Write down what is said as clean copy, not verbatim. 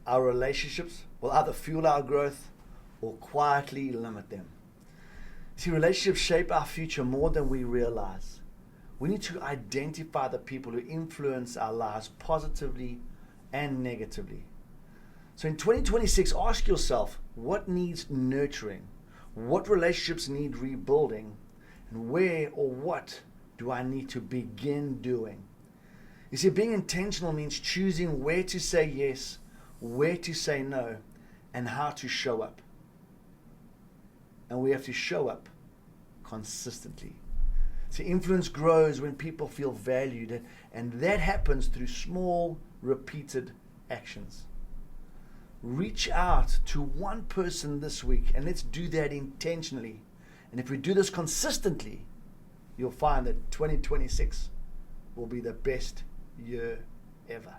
Our relationships will either fuel our growth or quietly limit them. See, relationships shape our future more than we realize. We need to identify the people who influence our lives positively and negatively. So in 2026, ask yourself, what needs nurturing? What relationships need rebuilding? And where or what do I need to begin doing? You see, being intentional means choosing where to say yes, where to say no, and how to show up. And we have to show up consistently. See, influence grows when people feel valued, and that happens through small, repeated actions. Reach out to one person this week, and let's do that intentionally. And if we do this consistently, you'll find that 2026 will be the best year ever.